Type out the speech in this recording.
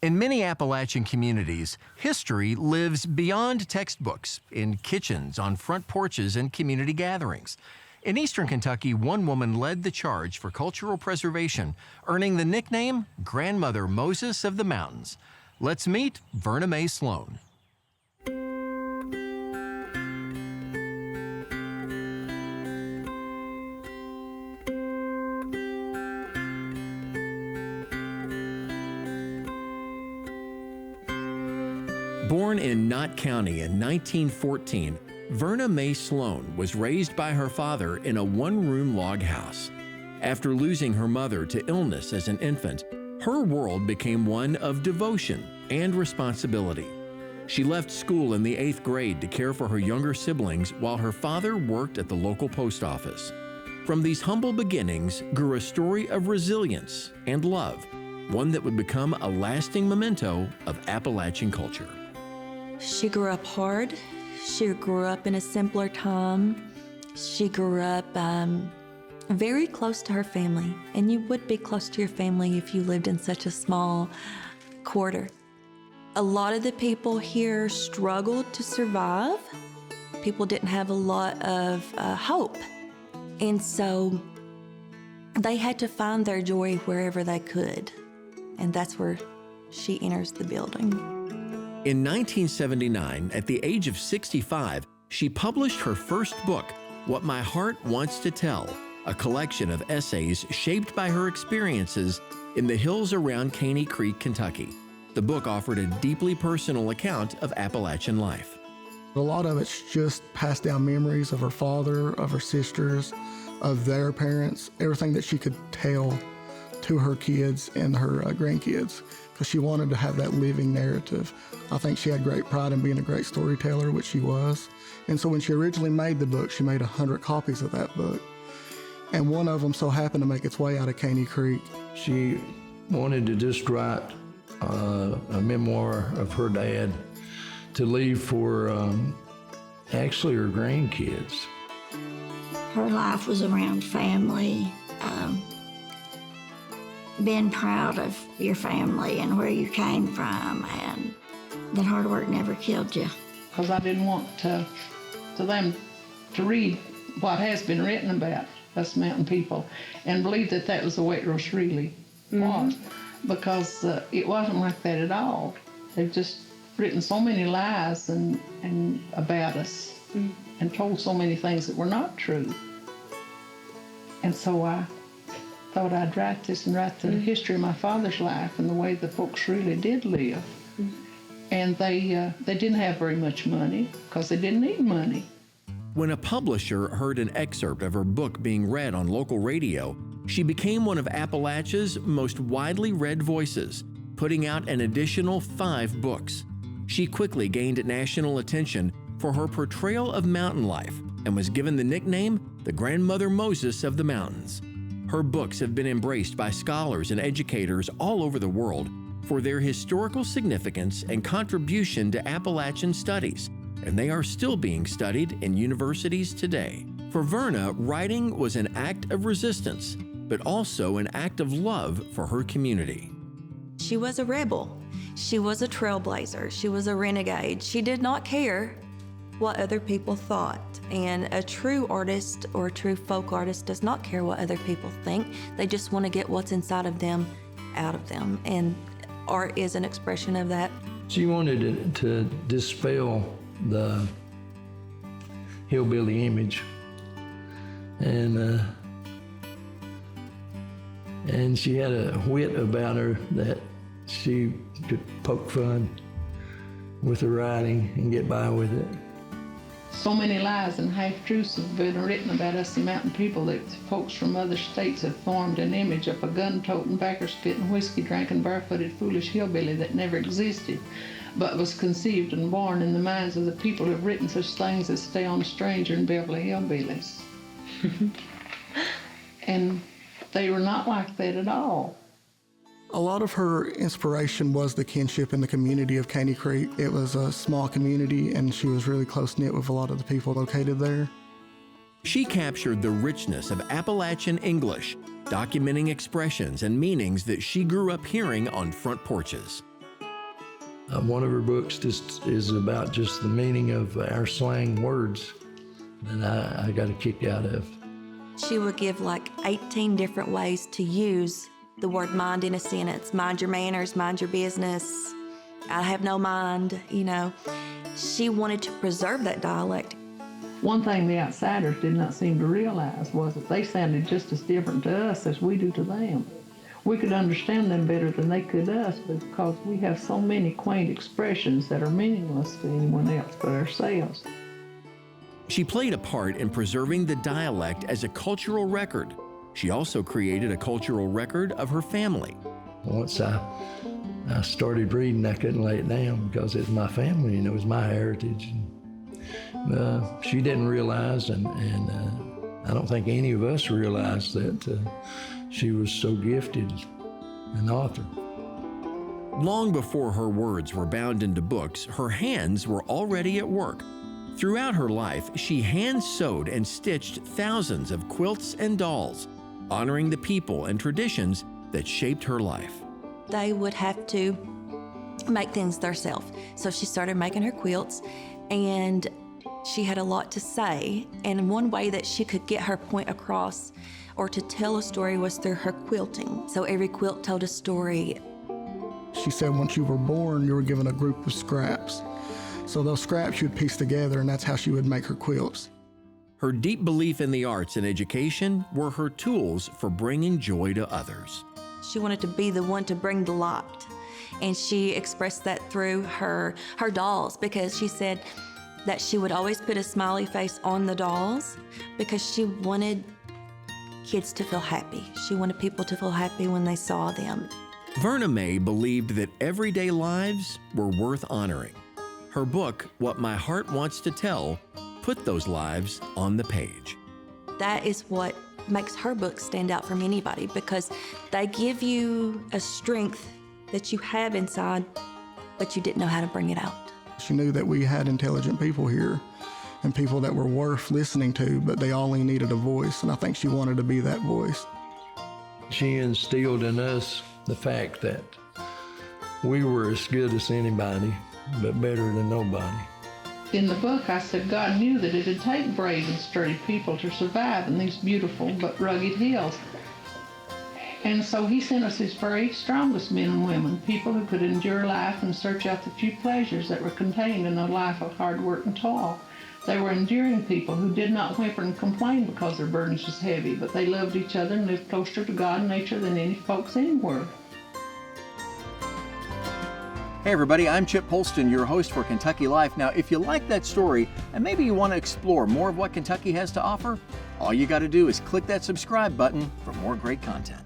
In many Appalachian communities, history lives beyond textbooks, in kitchens, on front porches, and community gatherings. In eastern Kentucky, one woman led the charge for cultural preservation, earning the nickname Grandmother Moses of the Mountains. Let's meet Verna Mae Sloan. Born in Knott County in 1914, Verna Mae Sloan was raised by her father in a one-room log house. After losing her mother to illness as an infant, her world became one of devotion and responsibility. She left school in the 8th grade to care for her younger siblings while her father worked at the local post office. From these humble beginnings grew a story of resilience and love, one that would become a lasting memento of Appalachian culture. She grew up hard. She grew up in a simpler time. She grew up very close to her family, and you would be close to your family if you lived in such a small quarter. A lot of the people here struggled to survive. People didn't have a lot of hope, and so they had to find their joy wherever they could, and that's where she enters the building. In 1979, at the age of 65, she published her first book, What My Heart Wants to Tell, a collection of essays shaped by her experiences in the hills around Caney Creek, Kentucky. The book offered a deeply personal account of Appalachian life. A lot of it's just passed down memories of her father, of her sisters, of their parents, everything that she could tell to her kids and her grandkids, because she wanted to have that living narrative. I think she had great pride in being a great storyteller, which she was. And so when she originally made the book, she made 100 copies of that book. And one of them so happened to make its way out of Caney Creek. She wanted to just write a memoir of her dad to leave for actually her grandkids. Her life was around family, being proud of your family and where you came from, and that hard work never killed you. Because I didn't want them to read what has been written about us mountain people and believe that that was the way it really was, because it wasn't like that at all. They've just written so many lies and about us and told so many things that were not true. And so I thought I'd write this and write the history of my father's life and the way the folks really did live. And they didn't have very much money because they didn't need money. When a publisher heard an excerpt of her book being read on local radio, she became one of Appalachia's most widely read voices, putting out an additional 5 books. She quickly gained national attention for her portrayal of mountain life and was given the nickname the Grandmother Moses of the Mountains. Her books have been embraced by scholars and educators all over the world for their historical significance and contribution to Appalachian studies, and they are still being studied in universities today. For Verna, writing was an act of resistance, but also an act of love for her community. She was a rebel. She was a trailblazer. She was a renegade. She did not care what other people thought. And a true artist or a true folk artist does not care what other people think. They just want to get what's inside of them out of them. And art is an expression of that. She wanted to dispel the hillbilly image. And she had a wit about her that she could poke fun with her writing and get by with it. So many lies and half-truths have been written about us, the mountain people, that folks from other states have formed an image of a gun-toting, backer-spitting, whiskey-drinking, barefooted, foolish hillbilly that never existed, but was conceived and born in the minds of the people who have written such things as Stay on Stranger and Beverly Hillbillies. And they were not like that at all. A lot of her inspiration was the kinship in the community of Caney Creek. It was a small community, and she was really close-knit with a lot of the people located there. She captured the richness of Appalachian English, documenting expressions and meanings that she grew up hearing on front porches. One of her books just is about just the meaning of our slang words that I got a kick out of. She would give like 18 different ways to use the word mind in a sentence. Mind your manners, mind your business, I have no mind, you know. She wanted to preserve that dialect. One thing the outsiders did not seem to realize was that they sounded just as different to us as we do to them. We could understand them better than they could us because we have so many quaint expressions that are meaningless to anyone else but ourselves. She played a part in preserving the dialect as a cultural record. She also created a cultural record of her family. Once I started reading, I couldn't lay it down because it's my family and it was my heritage. She didn't realize, and I don't think any of us realized that she was so gifted an author. Long before her words were bound into books, her hands were already at work. Throughout her life, she hand-sewed and stitched thousands of quilts and dolls, honoring the people and traditions that shaped her life. They would have to make things themselves. So she started making her quilts, and she had a lot to say. And one way that she could get her point across or to tell a story was through her quilting. So every quilt told a story. She said once you were born, you were given a group of scraps. So those scraps you would piece together, and that's how she would make her quilts. Her deep belief in the arts and education were her tools for bringing joy to others. She wanted to be the one to bring the light. And she expressed that through her dolls, because she said that she would always put a smiley face on the dolls because she wanted kids to feel happy. She wanted people to feel happy when they saw them. Verna May believed that everyday lives were worth honoring. Her book, What My Heart Wants to Tell, put those lives on the page. That is what makes her book stand out from anybody, because they give you a strength that you have inside, but you didn't know how to bring it out. She knew that we had intelligent people here and people that were worth listening to, but they only needed a voice, and I think she wanted to be that voice. She instilled in us the fact that we were as good as anybody, but better than nobody. In the book, I said God knew that it'd take brave and sturdy people to survive in these beautiful but rugged hills. And so he sent us his very strongest men and women, people who could endure life and search out the few pleasures that were contained in a life of hard work and toil. They were enduring people who did not whimper and complain because their burdens was heavy, but they loved each other and lived closer to God and nature than any folks anywhere. Hey everybody, I'm Chip Polston, your host for Kentucky Life. Now, if you like that story and maybe you want to explore more of what Kentucky has to offer, all you got to do is click that subscribe button for more great content.